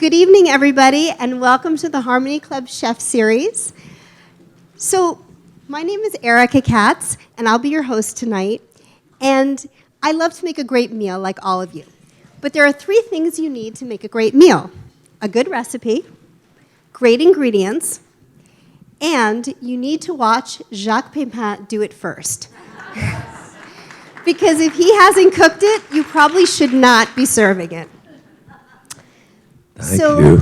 Good evening, everybody, and welcome to the Harmony Club Chef Series. So, my name is Erika Katz, and I'll be your host tonight. And I love to make a great meal, like all of you. But there are three things you need to make a great meal: a good recipe, great ingredients, and you need to watch Jacques Pépin do it first. Because if he hasn't cooked it, you probably should not be serving it. Thank you.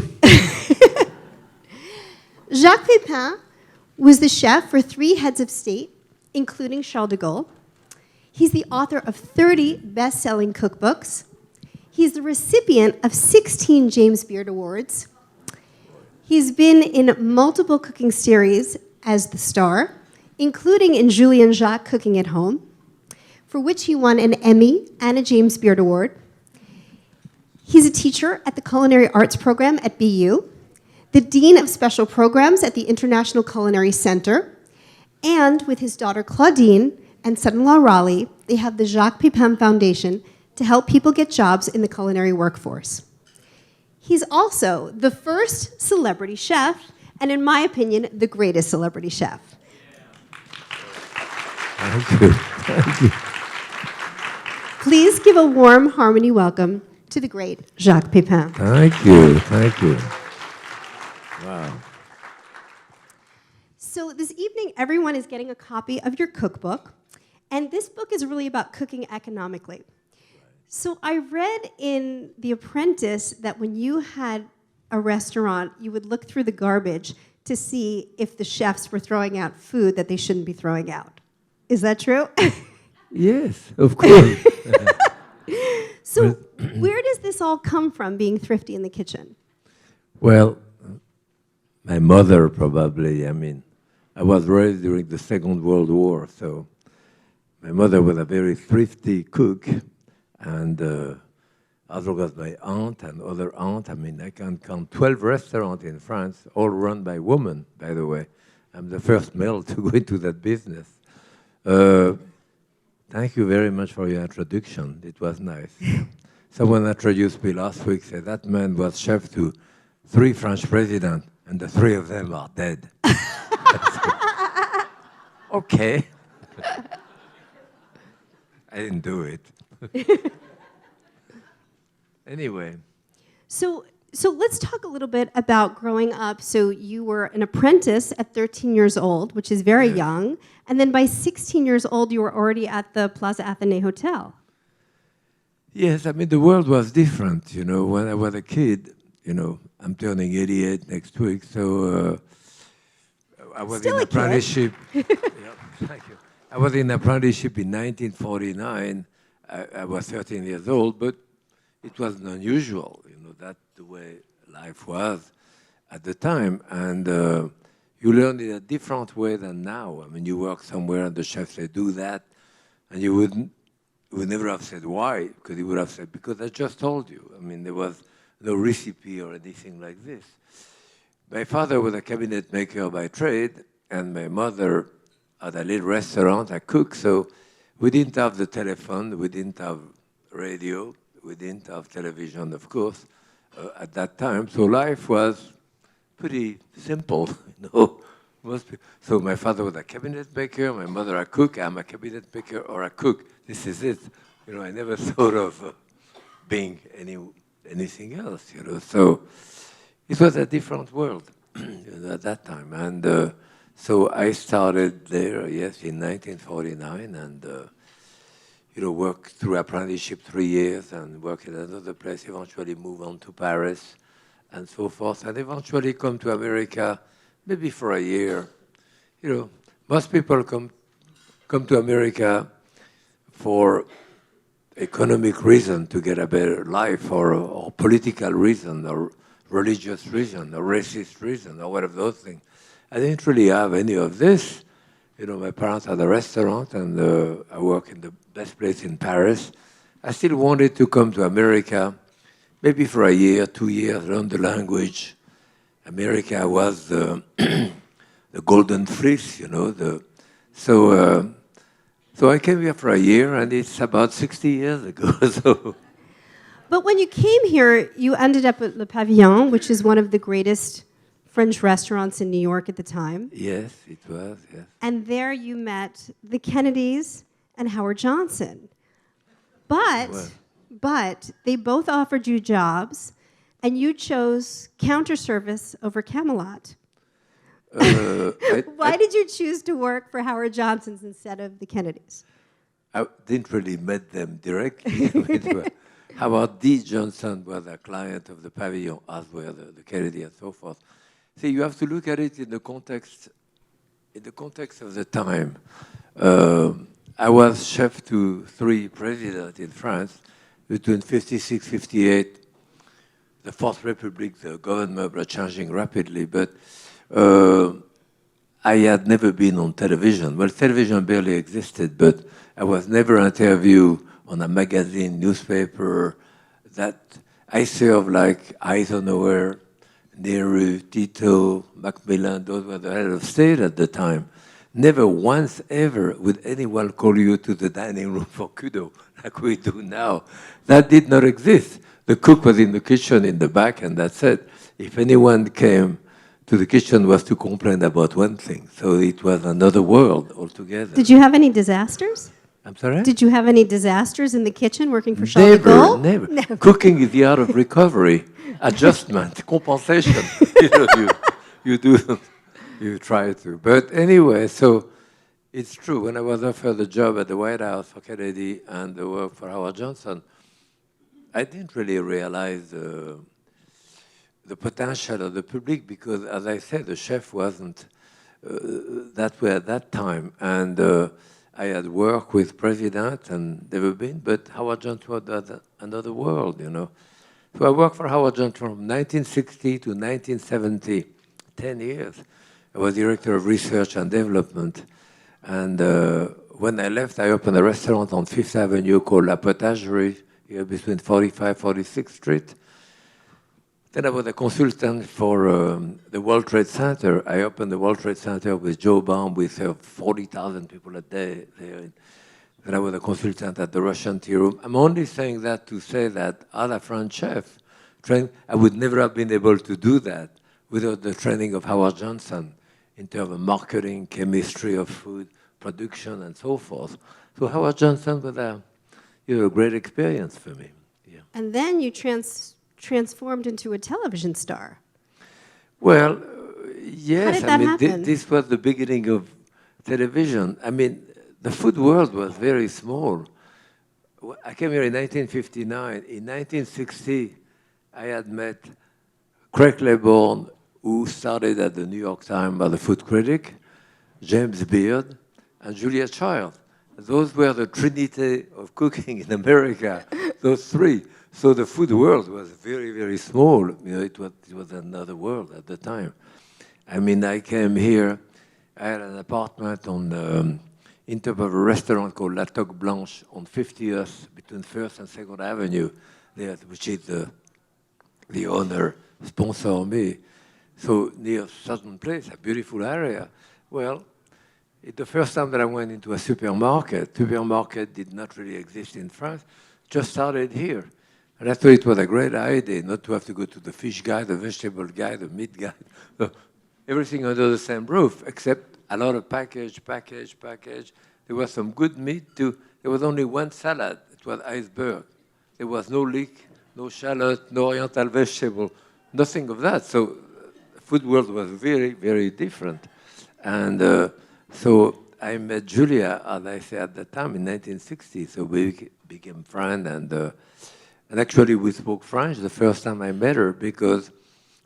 Jacques Pépin was the chef for 3 heads of state, including Charles de Gaulle. He's the author of 30 best-selling cookbooks. He's the recipient of 16 James Beard Awards. He's been in multiple cooking series as the star, including in Julie and Jacques Cooking at Home, for which he won an Emmy and a James Beard Award. He's a teacher at the Culinary Arts Program at BU, the Dean of Special Programs at the International Culinary Center, and with his daughter Claudine and son-in-law Raleigh, they have the Jacques Pépin Foundation to help people get jobs in the culinary workforce. He's also the first celebrity chef, and in my opinion, the greatest celebrity chef. Thank you. Thank you. Please give a warm Harmony welcome to the great Jacques Pépin. Thank you. Thank you. Wow. So this evening, everyone is getting a copy of your cookbook, and this book is really about cooking economically. So I read in The Apprentice that when you had a restaurant, you would look through the garbage to see if the chefs were throwing out food that they shouldn't be throwing out. Is that true? Yes, of course. So where does this all come from, being thrifty in the kitchen? Well, my mother probably, I was raised during the Second World War, so my mother was a very thrifty cook, and as well as my aunt and other aunt, I can count 12 restaurants in France, all run by women, by the way. I'm the first male to go into that business. Thank you very much for your introduction. It was nice. Someone introduced me last week, said that man was chef to 3 French presidents, and the 3 of them are dead. Okay. I didn't do it. Anyway. So let's talk a little bit about growing up. So you were an apprentice at 13 years old, which is very young. And then by 16 years old, you were already at the Plaza Athénée Hotel. Yes, the world was different, when I was a kid, I'm turning 88 next week, so I was Still in a apprenticeship. Yeah, thank you. I was in apprenticeship in 1949. I was 13 years old, but it wasn't unusual, that's the way life was at the time. And you learn in a different way than now. You work somewhere and the chef said, do that, and you would never have said why, because he would have said, because I just told you. There was no recipe or anything like this. My father was a cabinet maker by trade, and my mother had a little restaurant, a cook, so we didn't have the telephone, we didn't have radio, we didn't have television, of course, at that time. So life was pretty simple, So my father was a cabinet maker, my mother a cook. I'm a cabinet maker or a cook. This is it. I never thought of being anything else. So it was a different world at that time. And so I started there, yes, in 1949, and worked through apprenticeship 3 years and worked at another place, eventually moved on to Paris and so forth, and eventually come to America, maybe for a year. Most people come to America for economic reason, to get a better life, or political reason, or religious reason, or racist reason, or one of those things. I didn't really have any of this. My parents had a restaurant, and I worked in the best place in Paris. I still wanted to come to America, maybe for a year, 2 years, learn the language. America was the golden fleece, So I came here for a year, and it's about 60 years ago. So But when you came here, you ended up at Le Pavillon, which is one of the greatest French restaurants in New York at the time. Yes, it was, yes. And there you met the Kennedys and Howard Johnson. But they both offered you jobs, and you chose counter service over Camelot. Why did you choose to work for Howard Johnson's instead of the Kennedys? I didn't really meet them directly. Howard D. Johnson was a client of the Pavilion, as were the Kennedy and so forth. See, you have to look at it in the context of the time. I was chef to 3 presidents in France between 56, 58. The Fourth Republic, the government were changing rapidly, but I had never been on television. Well, television barely existed, but I was never interviewed on a magazine, newspaper. That I served like Eisenhower, Nehru, Tito, Macmillan, those were the head of state at the time. Never once ever would anyone call you to the dining room for kudo, like we do now. That did not exist. The cook was in the kitchen in the back, and that's it. If anyone came to the kitchen, was to complain about one thing. So it was another world altogether. Did you have any disasters? I'm sorry? Did you have any disasters in the kitchen working for Charles de Gaulle? Never. Cooking is the art of recovery, adjustment, compensation. You try to. But anyway, so it's true. When I was offered the job at the White House for Kennedy and the work for Howard Johnson, I didn't really realize the potential of the public because, as I said, the chef wasn't that way at that time. And I had worked with presidents and never been, but Howard Johnson was another world, So I worked for Howard Johnson from 1960 to 1970, 10 years. I was director of research and development. And when I left, I opened a restaurant on Fifth Avenue called La Potagerie, here between 45, 46th Street. Then I was a consultant for the World Trade Center. I opened the World Trade Center with Joe Baum. We served 40,000 people a day there. Then I was a consultant at the Russian Tea Room. I'm only saying that to say that as a French chef, I would never have been able to do that without the training of Howard Johnson in terms of marketing, chemistry of food, production, and so forth. So Howard Johnson was a great experience for me. Yeah. And then you transformed into a television star. Well, yes. How did that happen? This was the beginning of television. The food world was very small. I came here in 1959. In 1960, I had met Craig Claiborne, who started at the New York Times as a food critic, James Beard, and Julia Child. Those were the trinity of cooking in America, those 3. So the food world was very, very small. It was another world at the time. I came here, I had an apartment on in top of a restaurant called La Toque Blanche on 50th, between 1st and 2nd Avenue, there, which is the owner, sponsor me. So near certain place, a beautiful area. Well, the first time that I went into a supermarket did not really exist in France, just started here. And I thought it was a great idea not to have to go to the fish guy, the vegetable guy, the meat guy, everything under the same roof, except a lot of package. There was some good meat too. There was only one salad. It was iceberg. There was no leek, no shallot, no oriental vegetable, nothing of that. So the food world was very, very different. And so I met Julia, as I said at the time, in 1960. So we became friends, and actually we spoke French the first time I met her because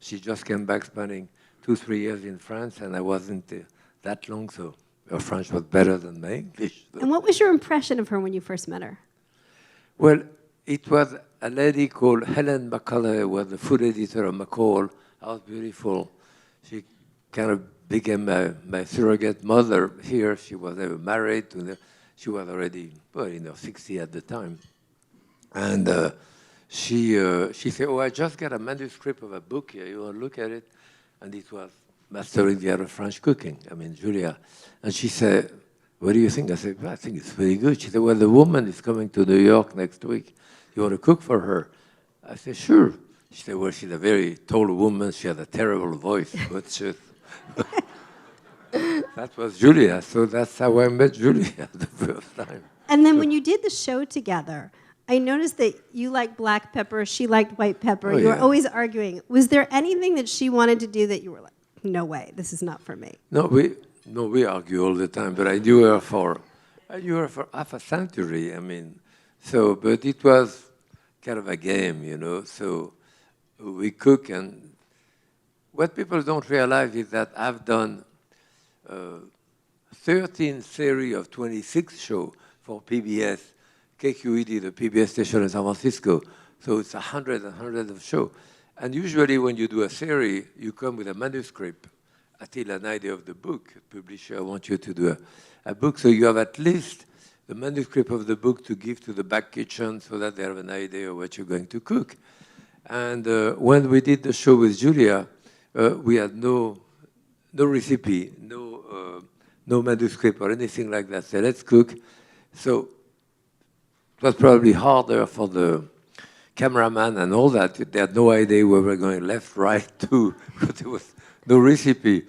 she just came back spending 2-3 years in France, and I wasn't that long, so her French was better than my English. So. And what was your impression of her when you first met her? Well, it was a lady called Helen McCullough, was the food editor of McCall. House Beautiful. She kind of became my surrogate mother here. She was never married. She was already, in her 60s at the time. And she said, I just got a manuscript of a book here. You want to look at it? And it was Mastering the Art of French Cooking. Julia. And she said, what do you think? I said, I think it's very good. She said, the woman is coming to New York next week. You want to cook for her? I said, sure. She said, well, she's a very tall woman. She had a terrible voice. But that was Julia. So that's how I met Julia the first time. And then when you did the show together, I noticed that you liked black pepper, she liked white pepper. Oh, you were yeah. always arguing. Was there anything that she wanted to do that you were like, no way, this is not for me? No, we argue all the time. But I knew her for half a century. I mean, so but it was kind of a game, you know. So we cook, and what people don't realize is that I've done 13 series of 26 shows for PBS, KQED, the PBS station in San Francisco. So it's hundreds and hundreds of shows. And usually when you do a series, you come with a manuscript until an idea of the book. The publisher wants you to do a book, so you have at least the manuscript of the book to give to the back kitchen so that they have an idea of what you're going to cook. And when we did the show with Julia, we had no recipe, no manuscript or anything like that. So let's cook. So it was probably harder for the cameraman and all that. They had no idea where we were going left, right, to, because there was no recipe,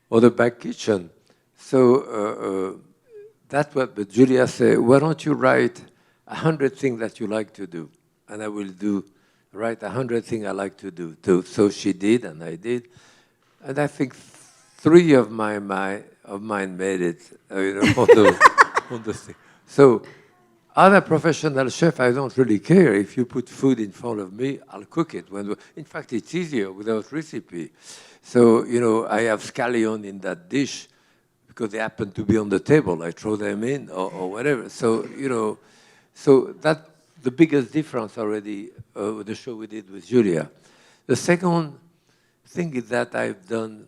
or the back kitchen. So that's what, but Julia said, why don't you write 100 things that you like to do? And I will write 100 things I like to do too. So she did, and I did. And I think 3 of mine made it, on the thing. So other professional chef, I don't really care. If you put food in front of me, I'll cook it. In fact, it's easier without recipe. So, you know, I have scallion in that dish because they happen to be on the table. I throw them in or whatever. So, you know, so that's the biggest difference already with the show we did with Julia. The second thing is that I've done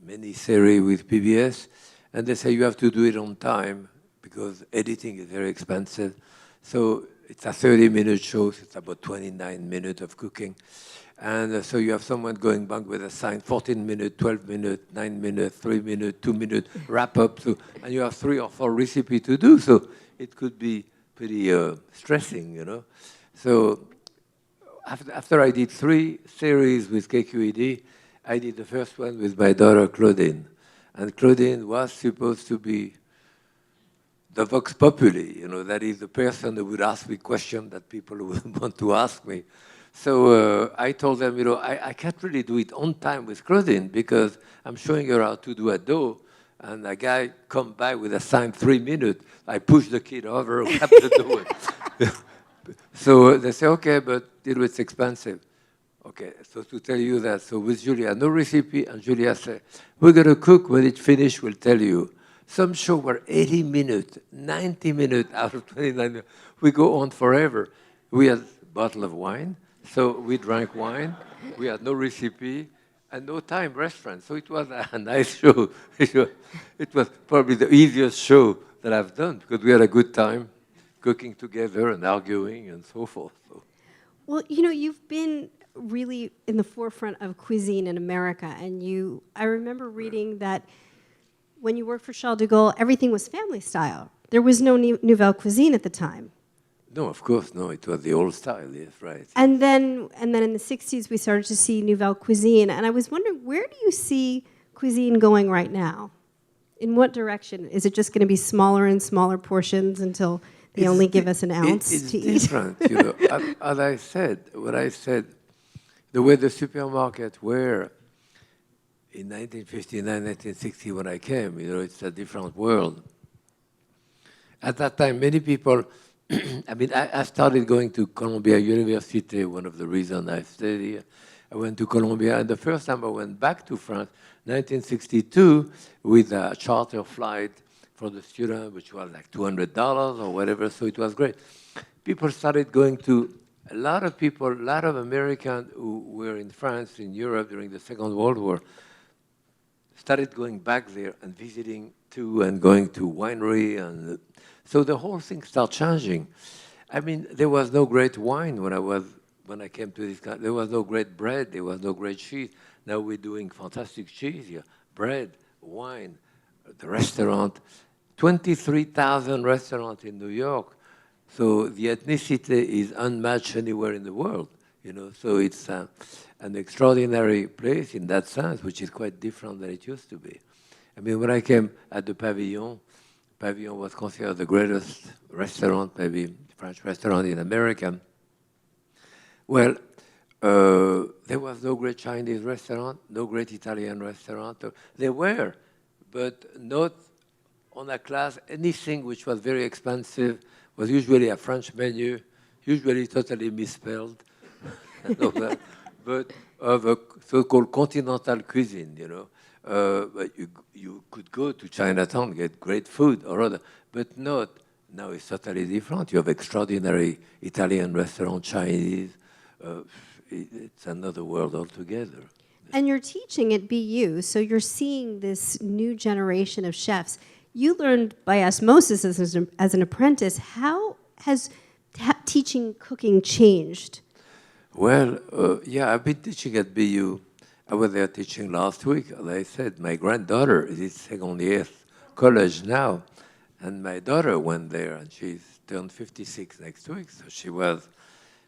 many series with PBS, and they say you have to do it on time because editing is very expensive. So it's a 30-minute show, so it's about 29 minutes of cooking. And so you have someone going back with a sign, 14 minutes, 12 minutes, 9 minutes, 3 minutes, 2 minutes, wrap up. So, and you have 3 or 4 recipes to do, so it could be pretty stressing, you know. So after I did 3 series with KQED, I did the first one with my daughter, Claudine. And Claudine was supposed to be the vox populi, you know, that is the person who would ask me questions that people would want to ask me. So I told them, you know, I can't really do it on time with Claudine because I'm showing her how to do a dough, and a guy come by with a sign 3 minutes. I push the kid over, grab the dough. So they say, okay, but you know, it's expensive. Okay, so to tell you that, so with Julia, no recipe, and Julia said, we're going to cook, when it's finished, we'll tell you. Some show were 80 minutes, 90 minutes out of 29 minutes. We go on forever. We had a bottle of wine, so we drank wine. We had no recipe and no time restaurant. So it was a nice show. It was probably the easiest show that I've done because we had a good time cooking together and arguing and so forth. So. Well, you know, you've been really in the forefront of cuisine in America, and I remember reading that when you worked for Charles de Gaulle, everything was family style. There was no nouvelle cuisine at the time. No, of course, no. It was the old style, yes, right. And then in the 60s, we started to see nouvelle cuisine. And I was wondering, where do you see cuisine going right now? In what direction? Is it just going to be smaller and smaller portions until they only give us an ounce to eat? It's different, you know. As I said, the way the supermarkets were in 1959, 1960 when I came, you know, it's a different world. At that time, many people, I mean, I started going to Columbia University, one of the reasons I stayed here. I went to Columbia, and the first time I went back to France, 1962, with a charter flight for the student, which was like $200 or whatever, so it was great. People started going to, a lot of Americans who were in France, in Europe during the Second World War, started going back there and visiting too, and going to winery, and so the whole thing started changing. I mean, there was no great wine when I came to this country. There was no great bread. There was no great cheese. Now we're doing fantastic cheese here. Bread, wine, the restaurant. 23,000 restaurants in New York. So the ethnicity is unmatched anywhere in the world. you know. So it's an extraordinary place in that sense, which is quite different than it used to be. I mean, when I came at the Pavillon, Pavillon was considered the greatest restaurant, maybe French restaurant in America. Well, there was no great Chinese restaurant, no great Italian restaurant. There were, but not on a class. Anything which was very expensive was usually a French menu, usually totally misspelled, but of a so-called continental cuisine, you know. But you could go to Chinatown, get great food or other, but not. Now it's totally different. You have extraordinary Italian restaurant, Chinese. It's another world altogether. And you're teaching at BU, so you're seeing this new generation of chefs. You learned by osmosis as an apprentice. How has teaching cooking changed? Well, yeah, I've been teaching at BU. I was there teaching last week. As I said, my granddaughter is in second year college now, and my daughter went there, and she's turned 56 next week. So she was,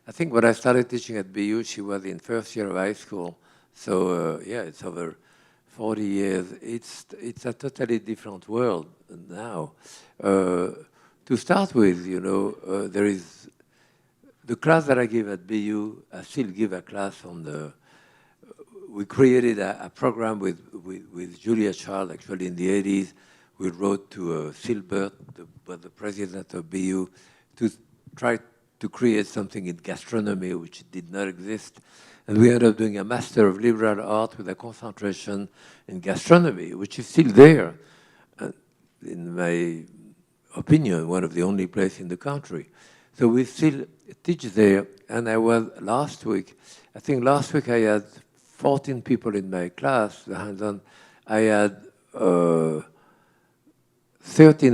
I think when I started teaching at BU, she was in first year of high school. So yeah, it's over 40 years. It's a totally different world now. To start with, you know, there is the class that I give at BU. I still give a class on the. We created a program with Julia Child, actually in the 80s. We wrote to Silbert, the president of BU, to try to create something in gastronomy which did not exist. And we ended up doing a Master of Liberal Art with a concentration in gastronomy, which is still there. In my opinion, one of the only places in the country. So we still teach there. And I was last week, I think last week I had 14 people in my class, the hands-on. I had 13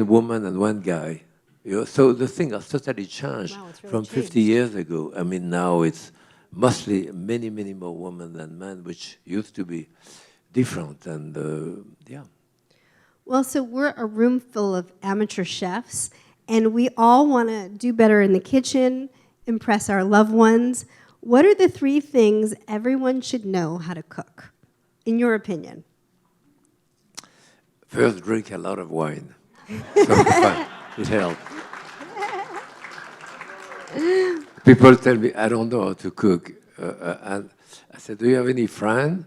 women and one guy. You know, so the thing has totally changed. Wow, it's really from 50 years ago. I mean, now it's mostly many, many more women than men, which used to be different. And yeah. Well, so we're a room full of amateur chefs, and we all want to do better in the kitchen, impress our loved ones. What are the 3 things everyone should know how to cook, in your opinion? First, drink a lot of wine. So it helps. People tell me, I don't know how to cook. And I said, do you have any friend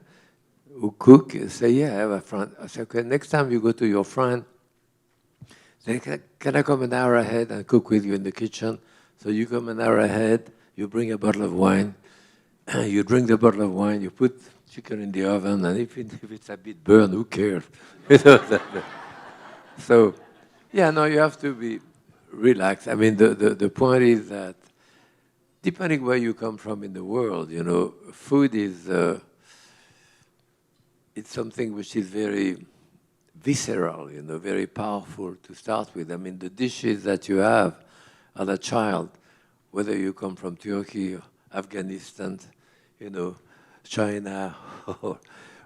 who cook? They say, yeah, I have a friend. I said, okay, next time you go to your friend, say, can I come an hour ahead and cook with you in the kitchen? So you come an hour ahead, you bring a bottle of wine, you drink the bottle of wine, you put chicken in the oven, and if it's a bit burned, who cares? So, yeah, no, you have to be relaxed. I mean, the point is that depending where you come from in the world, you know, food is it's something which is very visceral, you know, very powerful to start with. I mean, the dishes that you have as a child, whether you come from Turkey, or Afghanistan, you know, China, or,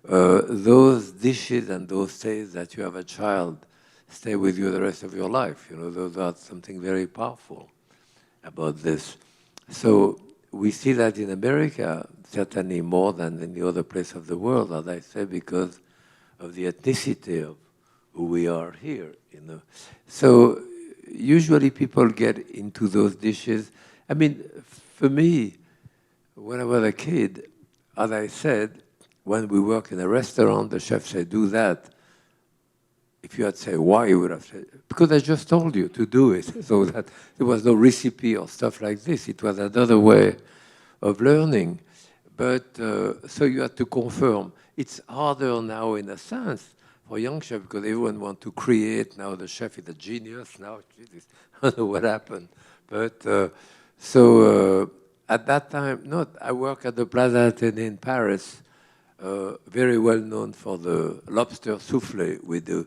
those dishes and those tastes that you have a child stay with you the rest of your life. You know, those are something very powerful about this. So we see that in America, certainly more than any other place of the world, as I say, because of the ethnicity of who we are here, you know. So usually people get into those dishes. I mean, for me, when I was a kid, as I said, when we work in a restaurant, the chef said, do that. If you had said why, you would have said, because I just told you to do it. So that there was no recipe or stuff like this. It was another way of learning. But so you had to confirm. It's harder now in a sense for young chefs because everyone wants to create. Now the chef is a genius. Now, Jesus, I don't know what happened. But at that time, I work at the Plaza Athénée in Paris, very well known for the lobster soufflé with the,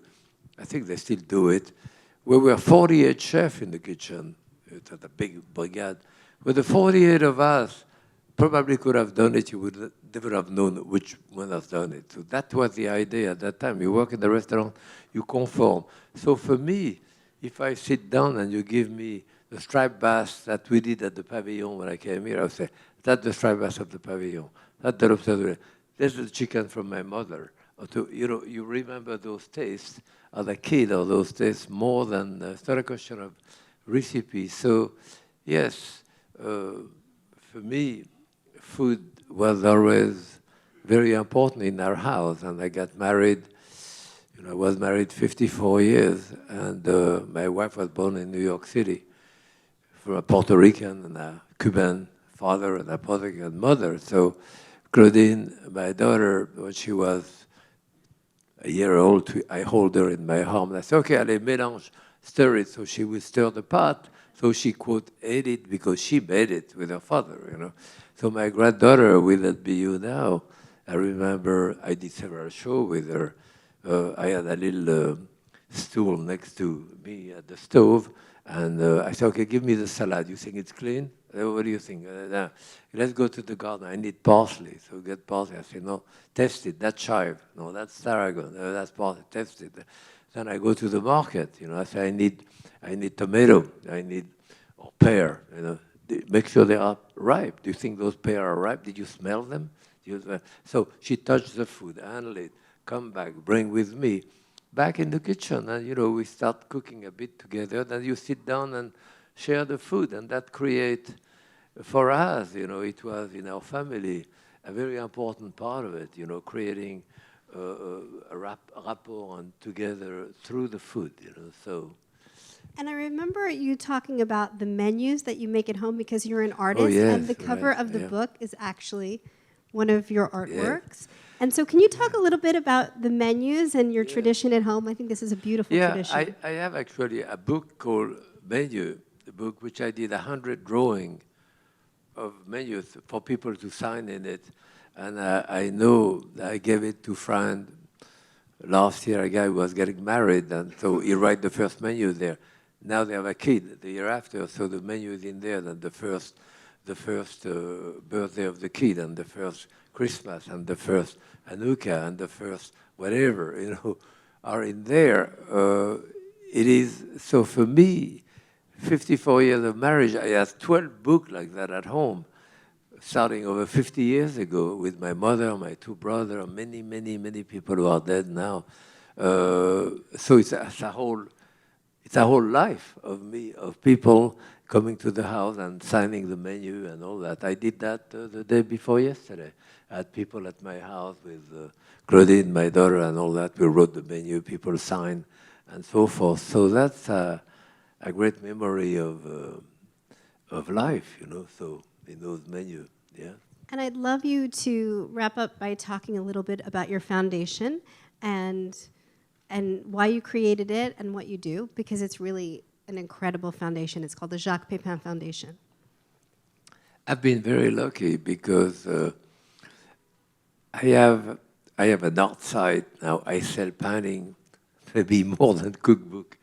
I think they still do it. We were 48 chefs in the kitchen. It was a big brigade. But the 48 of us probably could have done it. You would never have known which one has done it. So that was the idea at that time. You work in the restaurant, you conform. So for me, if I sit down and you give me the striped bass that we did at the pavilion when I came here. I would say, that's the striped bass of the pavilion. That's the lobster. This is the chicken from my mother. You remember those tastes as a kid, or those tastes more than, it's not a question of recipe. So, yes, for me, food was always very important in our house. And I got married, I was married 54 years, and my wife was born in New York City from a Puerto Rican and a Cuban father and a Puerto Rican mother. So Claudine, my daughter, when she was a year old, I hold her in my arm. And I said, okay, allez, mélange, stir it. So she would stir the pot. So she, quote, ate it because she made it with her father, So my granddaughter, Will It Be You Now, I remember I did several shows with her. I had a little stool next to me at the stove, and I said, okay, give me the salad. You think it's clean? What do you think? Let's go to the garden. I need parsley. So get parsley. I said, no, test it. That's chive. No, that's tarragon. No, that's parsley. Test it. Then I go to the market. I say, I need tomato. I need pear. Make sure they are ripe. Do you think those pears are ripe? Did you smell them? So she touched the food, handle it, come back, bring with me, back in the kitchen, and we start cooking a bit together. Then you sit down and share the food, and that create for us, it was in our family a very important part of it, creating a rapport and together through the food, So. And I remember you talking about the menus that you make at home because you're an artist, oh, yes, and the cover of the book is actually one of your artworks. Yeah. And so can you talk a little bit about the menus and your tradition at home? I think this is a beautiful tradition. I have actually a book called Menu, a book which I did 100 drawing of menus for people to sign in it. And I know I gave it to a friend last year. A guy who was getting married, and so he wrote the first menu there. Now they have a kid the year after, so the menu is in there, and the first birthday of the kid, and the first Christmas, and the first Hanukkah, and the first whatever, are in there. It is, so for me, 54 years of marriage, I had 12 books like that at home, starting over 50 years ago with my mother, my two brothers, many, many, many people who are dead now. So it's a whole life of me, of people coming to the house and signing the menu and all that. I did that the day before yesterday. I had people at my house with Claudine, my daughter, and all that. We wrote the menu, people signed, and so forth. So that's a great memory of life, so in those menus, yeah. And I'd love you to wrap up by talking a little bit about your foundation and why you created it and what you do, because it's really an incredible foundation. It's called the Jacques Pépin Foundation. I've been very lucky because I have an art site now. I sell painting, maybe more than cookbook,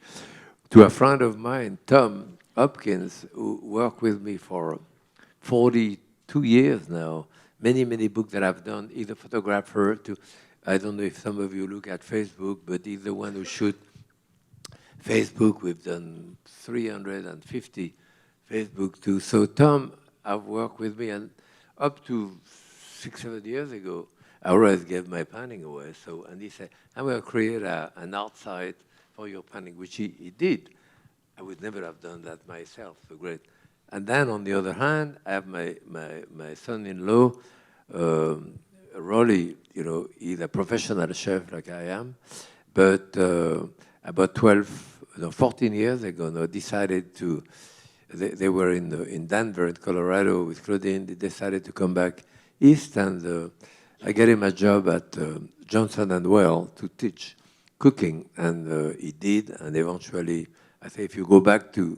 to a friend of mine, Tom Hopkins, who worked with me for 42 years now. Many, many books that I've done. He's a photographer. I don't know if some of you look at Facebook, but he's the one who shoots Facebook. We've done 350 Facebook too. So Tom, I've worked with me, and up to 6-7 years ago, I always gave my painting away. And he said, I'm going to create an art site for your painting, which he did. I would never have done that myself, so great. And then on the other hand, I have my son-in-law, Rolly, he's a professional chef like I am, but about 14 years ago, decided to, they were in Denver, in Colorado with Claudine. They decided to come back east, and I got him a job at Johnson and Well to teach cooking, and he did, and eventually, I say, if you go back to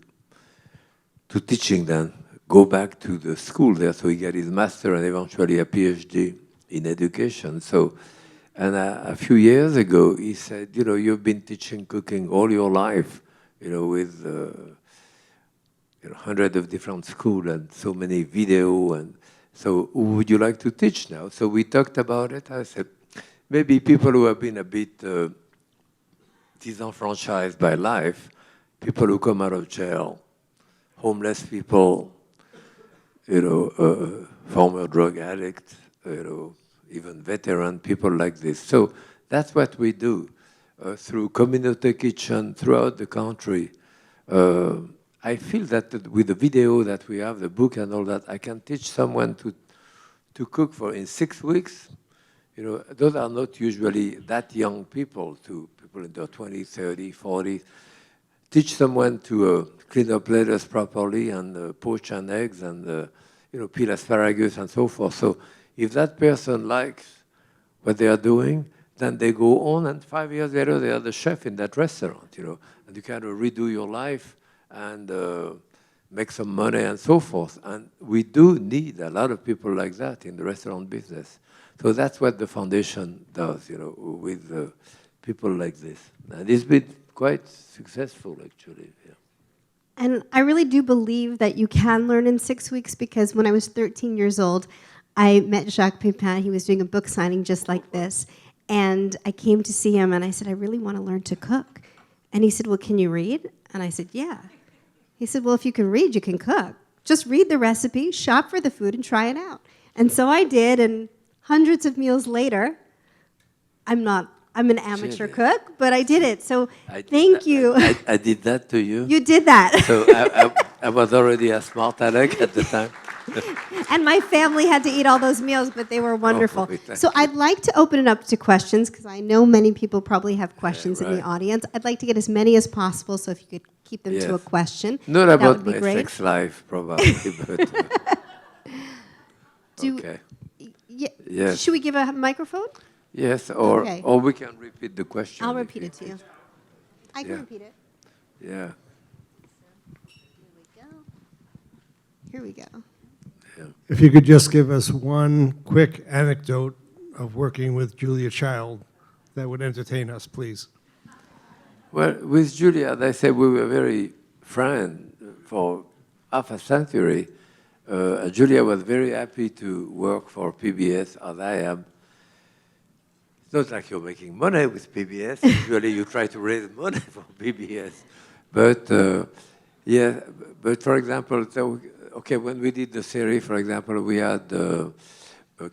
teaching, then go back to the school there. So he got his master and eventually a PhD in education. So, and a few years ago, he said, you've been teaching cooking all your life, with hundreds of different schools and so many video, and so who would you like to teach now? So we talked about it. I said, maybe people who have been a bit disenfranchised by life, people who come out of jail, homeless people, former drug addicts, even veteran people like this. So that's what we do through community kitchen throughout the country. I feel that with the video that we have, the book and all that, I can teach someone to cook in 6 weeks. Those are not usually that young people, to people in their 20s, 30s, 40s. Teach someone to clean up lettuce properly and poach an eggs and peel asparagus and so forth. So if that person likes what they are doing, then they go on, and 5 years later they are the chef in that restaurant, and you kind of redo your life and make some money and so forth. And we do need a lot of people like that in the restaurant business. So that's what the foundation does, with people like this. And it's been quite successful, actually. Yeah. And I really do believe that you can learn in 6 weeks, because when I was 13 years old, I met Jacques Pépin. He was doing a book signing just like this. And I came to see him, and I said, I really want to learn to cook. And he said, well, can you read? And I said, yeah. He said, well, if you can read, you can cook. Just read the recipe, shop for the food, and try it out. And so I did, and hundreds of meals later, I'm an amateur cook, but I did it. So thank you. I did that to you? You did that. So I was already a smart aleck at the time. And my family had to eat all those meals, but they were wonderful. So I'd like to open it up to questions, because I know many people probably have questions in the audience. I'd like to get as many as possible, so if you could keep them to a question, not that about would be my great. sex life, probably. But, okay. Yes. Should we give a microphone? Yes, or we can repeat the question. I'll repeat it to you. I can repeat it. Yeah. Here we go. If you could just give us one quick anecdote of working with Julia Child, that would entertain us, please. Well, with Julia, they say we were very friends for half a century. Julia was very happy to work for PBS, as I am. It's not like you're making money with PBS. Usually you try to raise money for PBS. But, but for example, when we did the series, for example, we had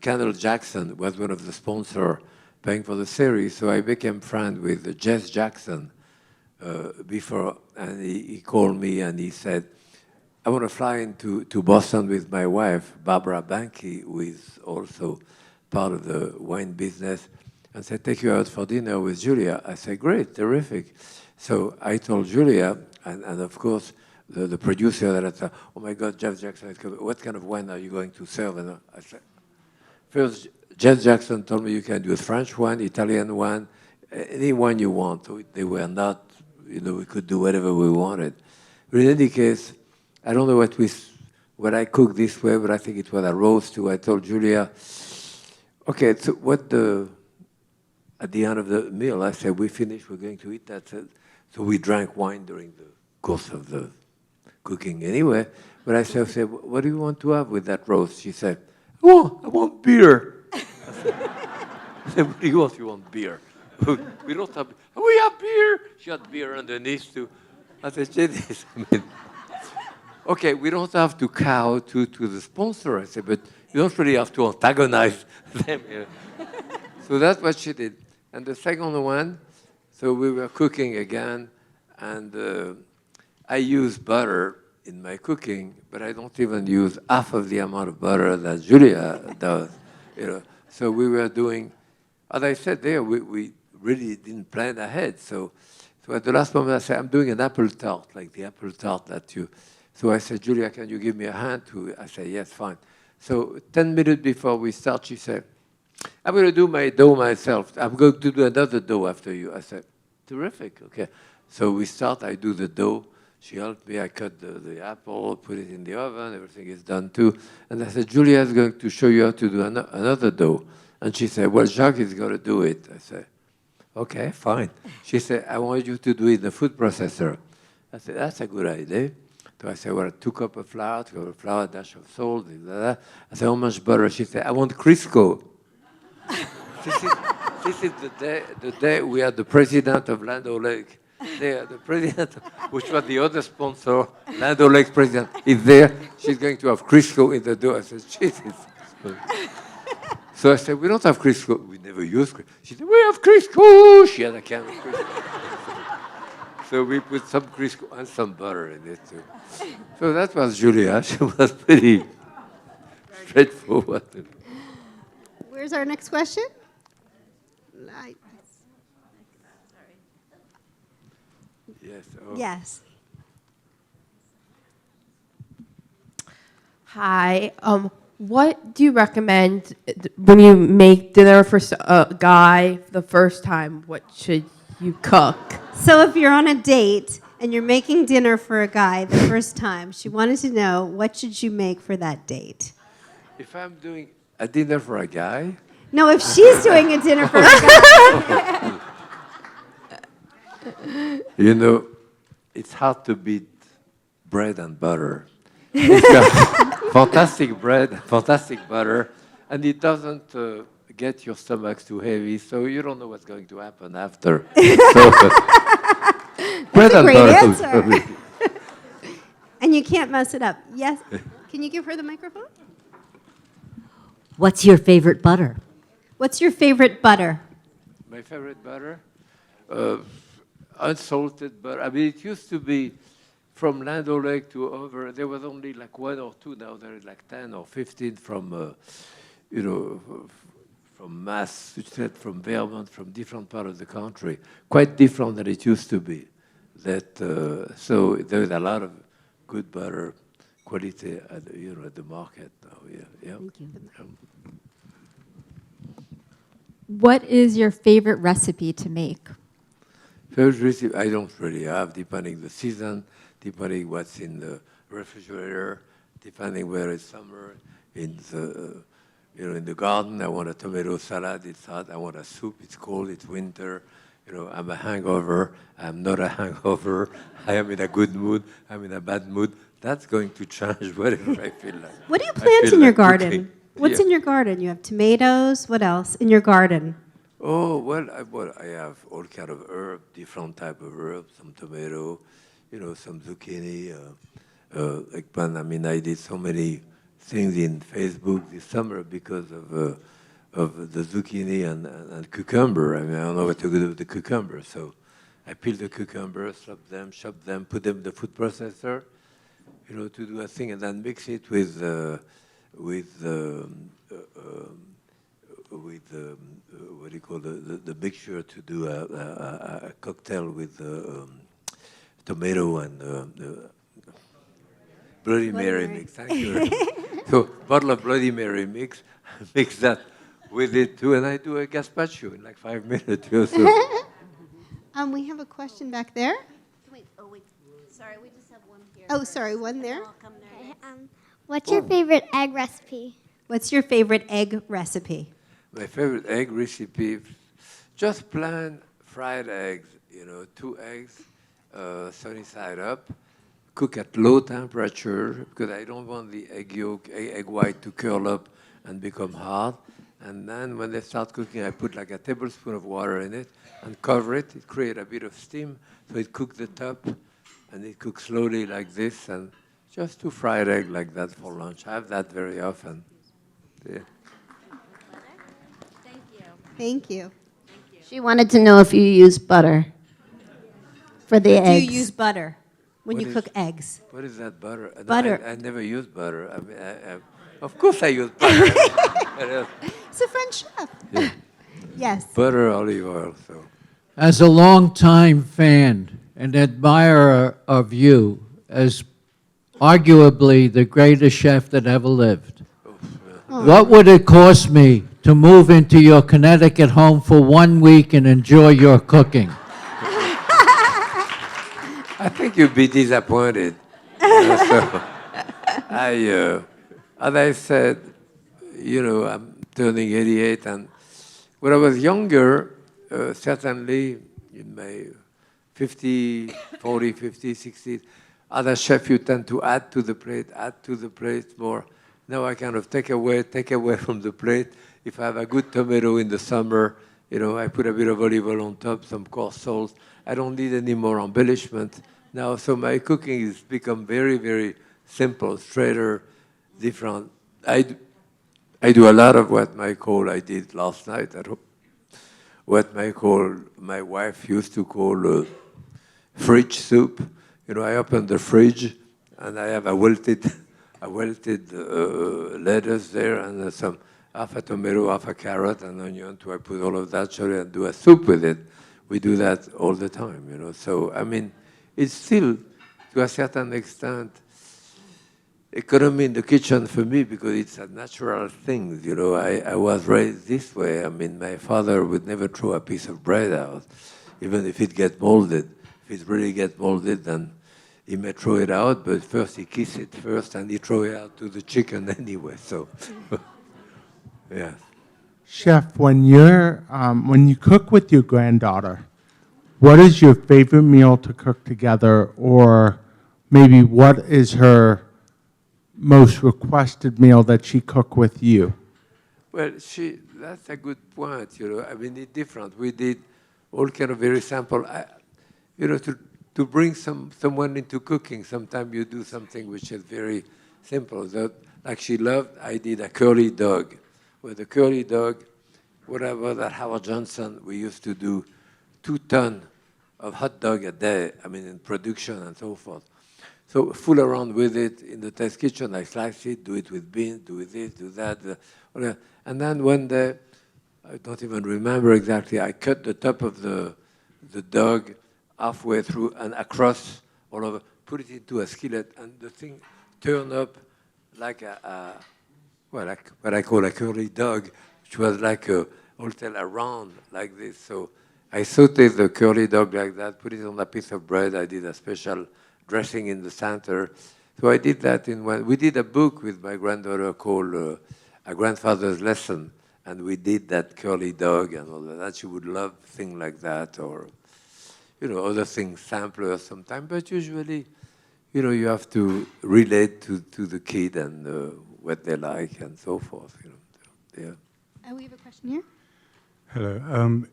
Kendall Jackson was one of the sponsors paying for the series. So I became friends with Jess Jackson before, and he called me and he said, I want to fly into Boston with my wife, Barbara Banke, who is also part of the wine business, and said, take you out for dinner with Julia. I said, great, terrific. So I told Julia, and of course, the producer that I said, oh my God, Jeff Jackson is coming. What kind of wine are you going to serve? And I said, first, Jeff Jackson told me you can do a French wine, Italian wine, any wine you want. So they were not, we could do whatever we wanted. But in any case, I don't know what I cooked this way, but I think it was a roast too. I told Julia, okay, so at the end of the meal, I said, we finished, we're going to eat that. So we drank wine during the course of the cooking anyway. But I said, what do you want to have with that roast? She said, oh, I want beer. I said, what do you want? You want beer? We don't have, we have beer. She had beer underneath too. I said, Janice, okay, we don't have to cow to the sponsor. I said, but you don't really have to antagonize them. So that's what she did. And the second one, so we were cooking again, and I use butter in my cooking, but I don't even use half of the amount of butter that Julia does. So we were doing, as I said there, we really didn't plan ahead. So at the last moment, I said, I'm doing an apple tart, like the apple tart that you. So I said, Julia, can you give me a hand? I said, yes, fine. So 10 minutes before we start, she said, I'm going to do my dough myself. I'm going to do another dough after you. I said, terrific, okay. So we start, I do the dough. She helped me, I cut the apple, put it in the oven, everything is done too. And I said, Julia is going to show you how to do another dough. And she said, well, Jacques is going to do it. I said, okay, fine. She said, I want you to do it in the food processor. I said, that's a good idea. So I said, well, 2 cups of flour, a dash of salt, blah, blah, blah. I said, how much butter? She said, I want Crisco. This is the day we had the president of Land O'Lake. there. The president, which was the other sponsor, Land O'Lakes president, is there. She's going to have Crisco in the door. I said, Jesus. So I said, we don't have Crisco. We never use Crisco. She said, we have Crisco. She had a can of Crisco. So we put some Crisco and some butter in it too. So that was Julia. She was pretty straightforward. Where's our next question? Yes. Oh. Yes. Hi. What do you recommend when you make dinner for a guy the first time? What should you cook? So if you're on a date and you're making dinner for a guy the first time, she wanted to know, what should you make for that date? If I'm doing a dinner for a guy, No, if she's doing a dinner for a guy. you know, it's hard to beat bread and butter. It's got fantastic bread, fantastic butter, and it doesn't get your stomach too heavy, so you don't know what's going to happen after. So, bread a and great butter. answer. And you can't mess it up. Yes. Can you give her the microphone? What's your favorite butter? What's your favorite butter? My favorite butter? Unsalted butter. I mean, it used to be from Land O'Lakes to over, there was only like 1 or 2. Now there is like 10 or 15 from, from Massachusetts, from Vermont, from different parts of the country. Quite different than it used to be. So there is a lot of good butter quality at, at the market now. Yeah. Thank you. What is your favorite recipe to make? Favorite recipe, I don't really have, depending the season, depending what's in the refrigerator, depending where it's summer. In the, in the garden, I want a tomato salad. It's hot. I want a soup. It's cold. It's winter. I'm a hangover. I'm not a hangover. I am in a good mood. I'm in a bad mood. That's going to change whatever I feel like. What do you plant in your garden? Cooking. What's Yeah. in your garden? You have tomatoes. What else in your garden? Oh, well, I have all kind of herbs, different type of herbs, some tomato, some zucchini, eggplant. I mean, I did so many things in Facebook this summer because of the zucchini and cucumber. I mean, I don't know what to do with the cucumber. So I peel the cucumber, chop them, put them in the food processor, to do a thing, and then mix it with what do you call the mixture to do a cocktail with tomato and Bloody Mary mix. Thank you. So bottle of Bloody Mary mix that with it too, and I do a gazpacho in like 5 minutes or so. We have a question back there. Wait, sorry, we just have one here. Oh, sorry, one there. Okay, what's your favorite egg recipe? What's your favorite egg recipe? My favorite egg recipe, just plain fried eggs, 2 eggs, sunny side up, cook at low temperature because I don't want the egg yolk, egg white to curl up and become hard. And then when they start cooking, I put like a tablespoon of water in it and cover it. It creates a bit of steam, so it cooks the top, and it cooks slowly like this, and just 2 fried eggs like that for lunch. I have that very often. Yeah. Thank you. She wanted to know if you use butter for the Do eggs. you use butter when What you is- cook eggs? What is that butter? No, Butter. I never use butter. I mean, of course I use butter. It's a French chef. Yeah. Yes. Butter, olive oil. So As a longtime fan and admirer of you as arguably the greatest chef that ever lived, what would it cost me to move into your Connecticut home for 1 week and enjoy your cooking? I think you'd be disappointed. So as I said, I'm turning 88, and when I was younger, certainly in my 50, 40, 50, 60s, as a chef, you tend to add to the plate more. Now I kind of take away from the plate. If I have a good tomato in the summer, You know, I put a bit of olive oil on top, some coarse salt. I don't need any more embellishment now. So my cooking has become very, very simple, straighter, different. I do a lot of what I did last night at home. What my wife used to call fridge soup. You know, I open the fridge and I have a wilted lettuce there and some half a tomato, half a carrot, and onion. I put all of that cherry and do a soup with it. We do that all the time, you know. So I mean, it's still to a certain extent economy in the kitchen for me because it's a natural thing, you know. I was raised this way. I mean, my father would never throw a piece of bread out, even if it gets molded. If it really gets molded, then he may throw it out, but first he kiss it first and he throw it out to the chicken anyway, so, yeah. Chef, when you cook with your granddaughter, what is your favorite meal to cook together, or maybe what is her most requested meal that she cook with you? Well, that's a good point, you know. I mean, it's different. We did all kind of very simple, you know, to bring someone into cooking. Sometimes you do something which is very simple. Like she loved, I did a curly dog. With a curly dog, whatever at Howard Johnson, we used to do 2 tons of hot dog a day, I mean, in production and so forth. So fool around with it in the test kitchen. I slice it, do it with beans, do with this, do that. And then one day, I don't even remember exactly, I cut the top of the dog halfway through and across all over, put it into a skillet, and the thing turned up like like what I call a curly dog, which was like a hotel around like this. So I sauteed the curly dog like that, put it on a piece of bread. I did a special dressing in the center. So I did that in one. We did a book with my granddaughter called A Grandfather's Lesson, and we did that curly dog and all of that. She would love things like that, or you know, other things, samplers sometimes. But usually, you know, you have to relate to the kid and what they like and so forth. You know, yeah. We have a question here. Hello.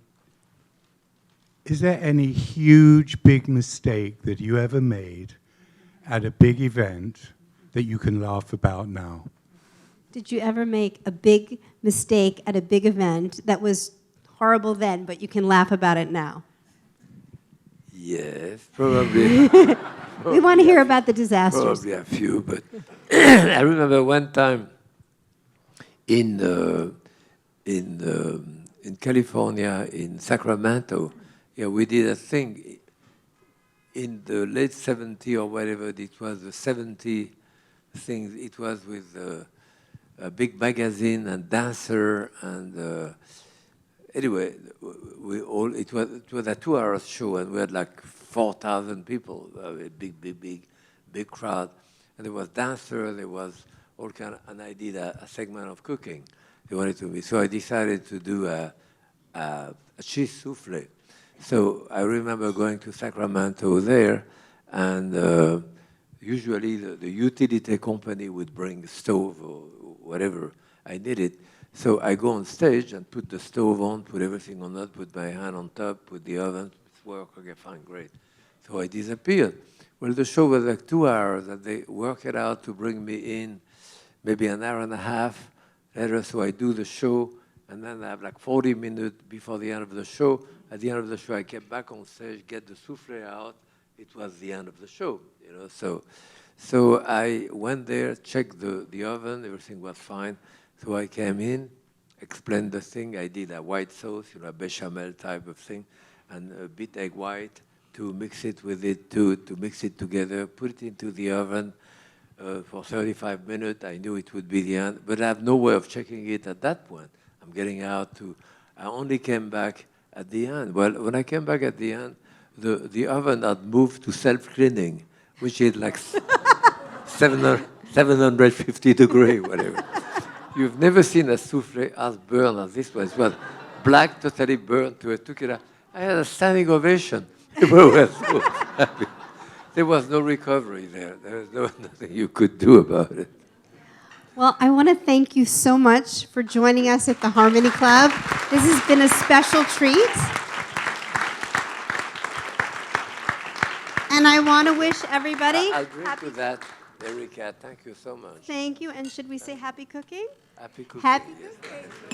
Is there any huge, big mistake that you ever made at a big event that you can laugh about now? Did you ever make a big mistake at a big event that was horrible then, but you can laugh about it now? Yes, probably. We want to hear about the disasters. Probably a few, but I remember one time in California, in Sacramento, yeah, we did a thing in the late 70s or whatever. It was the 70 things. It was with a big magazine and dancer and anyway, it was a 2-hour show, and we had like 4,000 people, a big crowd. And there was dancer, there was all kind of, and I did a segment of cooking. They wanted to be, so I decided to do a cheese souffle. So I remember going to Sacramento there, and usually the utility company would bring a stove or whatever I needed. So I go on stage and put the stove on, put everything on that, put my hand on top, put the oven, work, okay, fine, great. So I disappeared. Well, the show was like 2 hours, and they work it out to bring me in maybe an hour and a half later. So I do the show, and then I have like 40 minutes before the end of the show. At the end of the show, I came back on stage, get the souffle out. It was the end of the show, you know. So I went there, checked the oven, everything was fine. So I came in, explained the thing. I did a white sauce, you know, a bechamel type of thing, and a bit egg white to mix it with it, to mix it together, put it into the oven for 35 minutes. I knew it would be the end, but I have no way of checking it at that point. I'm getting out I only came back at the end. Well, when I came back at the end, the oven had moved to self-cleaning, which is like 750 degrees, whatever. You've never seen a souffle as burned as this one. It was black, totally burned. I took it out. I had a standing ovation. People were so happy. There was no recovery there. There was nothing you could do about it. Well, I want to thank you so much for joining us at the Harmony Club. This has been a special treat. And I want to wish everybody I'll drink to that, Erika. Thank you so much. thank you. And should we say happy cooking? Happy cooking. Happy yes. cooking.